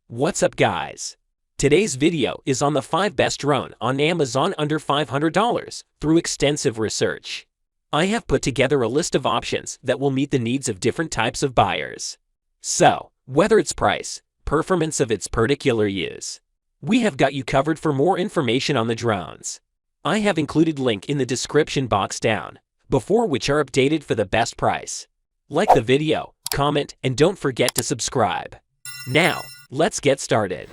What's up, guys? Today's video is on the 5 best drone on Amazon under $500 through extensive research. I have put together a list of options that will meet the needs of different types of buyers. So, whether it's price, performance of its particular use, we have got you covered. For more information on the drones, I have included link in the description box down, before which are updated for the best price. Like the video, comment, and don't forget to subscribe. Now, let's get started.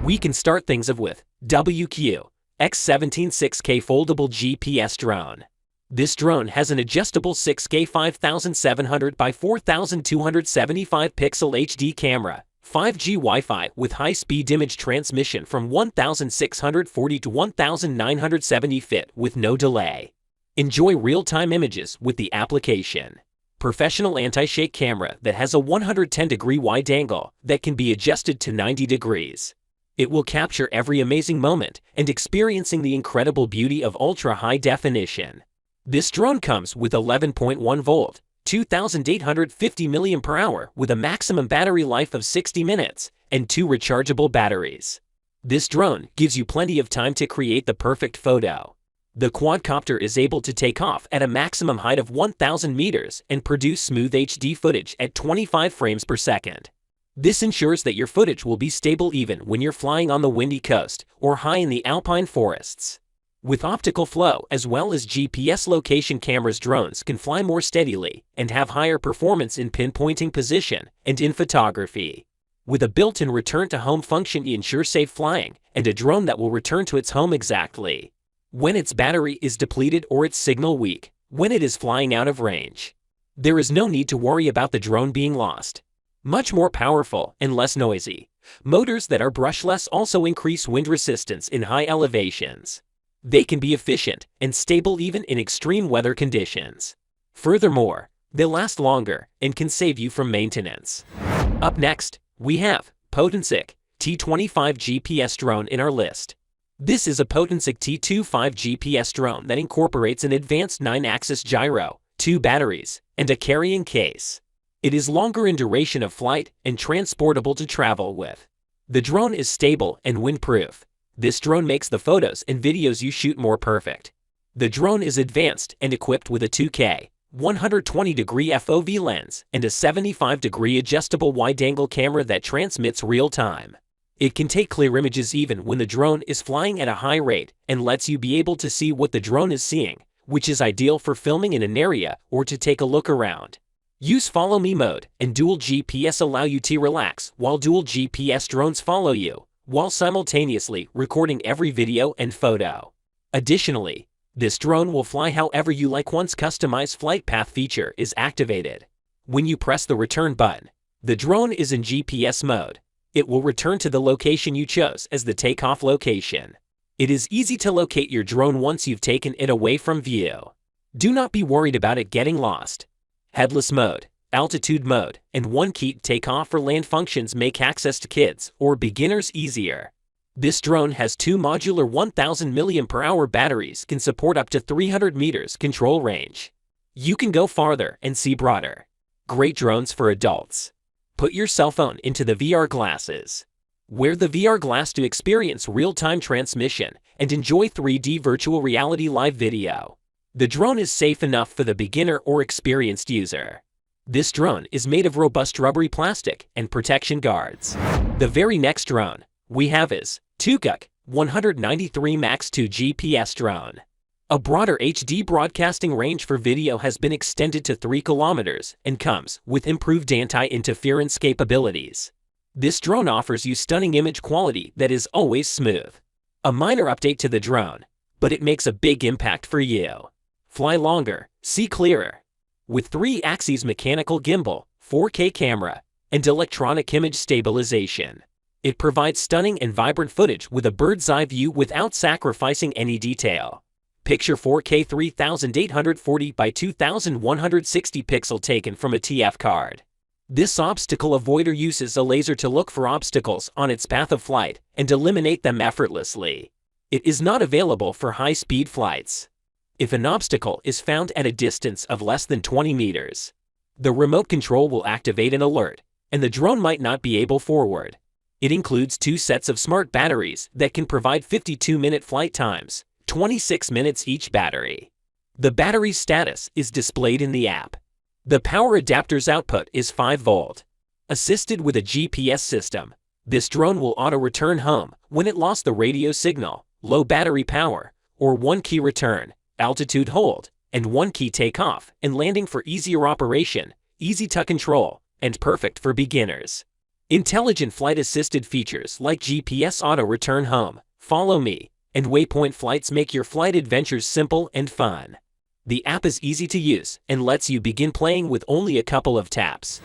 We can start things off with WQ X17 6K Foldable GPS Drone. This drone has an adjustable 6K 5700 by 4275 pixel HD camera, 5G Wi-Fi with high-speed image transmission from 1640 to 1970 fit with no delay. Enjoy real-time images with the application. Professional anti-shake camera that has a 110-degree wide angle that can be adjusted to 90 degrees. It will capture every amazing moment and experiencing the incredible beauty of ultra-high definition. This drone comes with 11.1 volt, 2850 mAh with a maximum battery life of 60 minutes and 2 rechargeable batteries. This drone gives you plenty of time to create the perfect photo. The quadcopter is able to take off at a maximum height of 1,000 meters and produce smooth HD footage at 25 frames per second. This ensures that your footage will be stable even when you're flying on the windy coast or high in the alpine forests. With optical flow as well as GPS location cameras, drones can fly more steadily and have higher performance in pinpointing position and in photography. With a built-in return-to-home function, you ensure safe flying and a drone that will return to its home exactly when its battery is depleted or its signal weak, when it is flying out of range. There is no need to worry about the drone being lost. Much more powerful and less noisy. Motors that are brushless also increase wind resistance in high elevations. They can be efficient and stable even in extreme weather conditions. Furthermore, they last longer and can save you from maintenance. Up next, we have Potensic T25 GPS Drone in our list. This is a Potensic T25 GPS drone that incorporates an advanced 9-axis gyro, 2 batteries, and a carrying case. It is longer in duration of flight and transportable to travel with. The drone is stable and windproof. This drone makes the photos and videos you shoot more perfect. The drone is advanced and equipped with a 2K 120-degree FOV lens and a 75-degree adjustable wide-angle camera that transmits real-time. It can take clear images even when the drone is flying at a high rate and lets you be able to see what the drone is seeing, which is ideal for filming in an area or to take a look around. Use follow me mode and dual GPS allow you to relax while dual GPS drones follow you, while simultaneously recording every video and photo. Additionally, this drone will fly however you like once customized flight path feature is activated. When you press the return button, the drone is in GPS mode. It will return to the location you chose as the takeoff location. It is easy to locate your drone once you've taken it away from view. Do not be worried about it getting lost. Headless mode, altitude mode, and one-key takeoff or land functions make access to kids or beginners easier. This drone has 2 modular 1000 mAh batteries, can support up to 300 meters control range. You can go farther and see broader. Great drones for adults. Put your cell phone into the VR glasses. Wear the VR glass to experience real-time transmission and enjoy 3D virtual reality live video. The drone is safe enough for the beginner or experienced user. This drone is made of robust rubbery plastic and protection guards. The very next drone we have is Tucok 193 Max 2 GPS Drone. A broader HD broadcasting range for video has been extended to 3 kilometers and comes with improved anti-interference capabilities. This drone offers you stunning image quality that is always smooth. A minor update to the drone, but it makes a big impact for you. Fly longer, see clearer. With 3-axis mechanical gimbal, 4K camera, and electronic image stabilization, it provides stunning and vibrant footage with a bird's-eye view without sacrificing any detail. Picture 4K 3840 by 2160 pixel taken from a TF card. This obstacle avoider uses a laser to look for obstacles on its path of flight and eliminate them effortlessly. It is not available for high-speed flights. If an obstacle is found at a distance of less than 20 meters, the remote control will activate an alert, and the drone might not be able forward. It includes 2 sets of smart batteries that can provide 52-minute flight times, 26 minutes each battery. The battery's status is displayed in the app. The power adapter's output is 5 volt. Assisted with a GPS system, this drone will auto-return home when it lost the radio signal, low battery power, or 1-key return, altitude hold, and 1-key takeoff and landing for easier operation, easy to control, and perfect for beginners. Intelligent flight-assisted features like GPS auto-return home, follow me, and waypoint flights make your flight adventures simple and fun. The app is easy to use and lets you begin playing with only a couple of taps.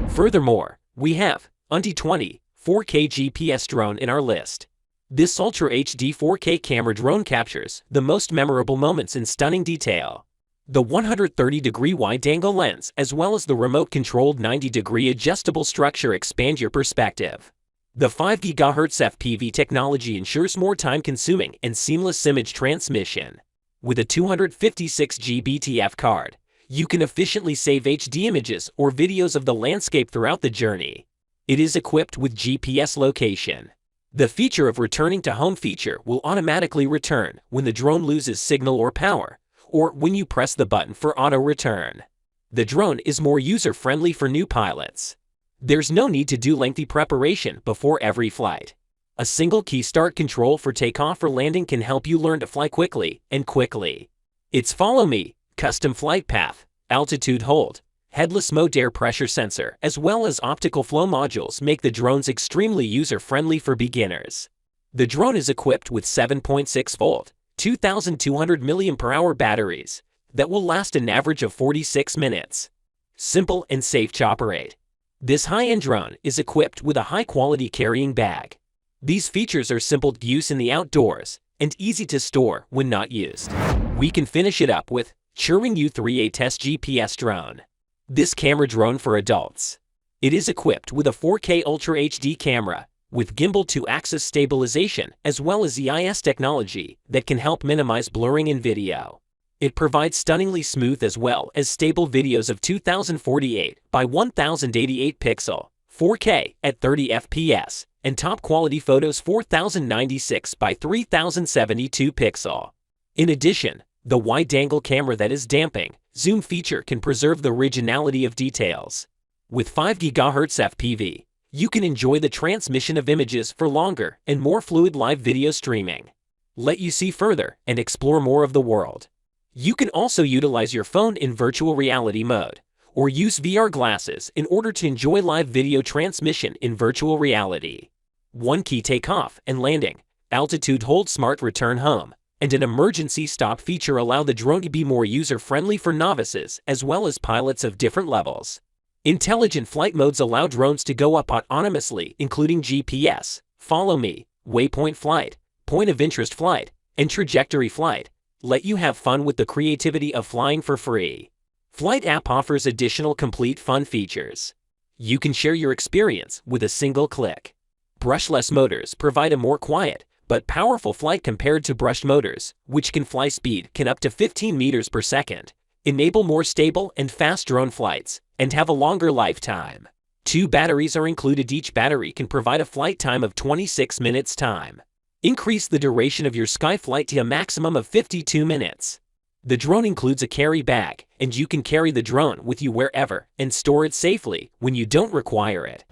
Furthermore, we have UNTEI 4K GPS drone in our list. This Ultra HD 4K camera drone captures the most memorable moments in stunning detail. The 130-degree wide-angle lens as well as the remote-controlled 90-degree adjustable structure expand your perspective. The 5 GHz FPV technology ensures more time-consuming and seamless image transmission. With a 256 GB TF card, you can efficiently save HD images or videos of the landscape throughout the journey. It is equipped with GPS location. The feature of returning to home feature will automatically return when the drone loses signal or power, or when you press the button for auto return. The drone is more user-friendly for new pilots. There's no need to do lengthy preparation before every flight. A single key start control for takeoff or landing can help you learn to fly quickly and quickly. Its Follow Me, custom flight path, altitude hold, headless mode air pressure sensor, as well as optical flow modules make the drones extremely user-friendly for beginners. The drone is equipped with 7.6 volt, 2,200 mAh batteries that will last an average of 46 minutes. Simple and safe to operate. This high-end drone is equipped with a high-quality carrying bag. These features are simple to use in the outdoors and easy to store when not used. We can finish it up with Cheerwing UNTEI GPS Drone. This camera drone for adults. It is equipped with a 4K Ultra HD camera with gimbal 2-axis stabilization as well as EIS technology that can help minimize blurring in video. It provides stunningly smooth as well as stable videos of 2048 by 1088 pixel, 4K at 30 FPS, and top quality photos 4096 by 3072 pixel. In addition, the wide-angle camera that is damping zoom feature can preserve the originality of details. With 5 GHz FPV, you can enjoy the transmission of images for longer and more fluid live video streaming. Let you see further and explore more of the world. You can also utilize your phone in virtual reality mode, or use VR glasses in order to enjoy live video transmission in virtual reality. 1-key takeoff and landing, altitude hold smart return home, and an emergency stop feature allow the drone to be more user-friendly for novices as well as pilots of different levels. Intelligent flight modes allow drones to go up autonomously, including GPS, Follow Me, Waypoint Flight, Point of Interest Flight, and Trajectory Flight. Let you have fun with the creativity of flying for free. Flight app offers additional complete fun features. You can share your experience with a single click. Brushless motors provide a more quiet but powerful flight compared to brushed motors, which can fly speed up to 15 meters per second, enable more stable and fast drone flights, and have a longer lifetime. 2 batteries are included. Each battery can provide a flight time of 26 minutes time. Increase the duration of your sky flight to a maximum of 52 minutes. The drone includes a carry bag, and you can carry the drone with you wherever and store it safely when you don't require it.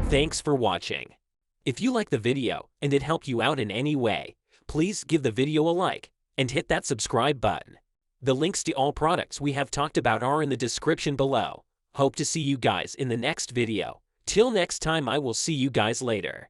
Thanks for watching. If you like the video and it helped you out in any way, please give the video a like and hit that subscribe button. The links to all products we have talked about are in the description below. Hope to see you guys in the next video. Till next time, I will see you guys later.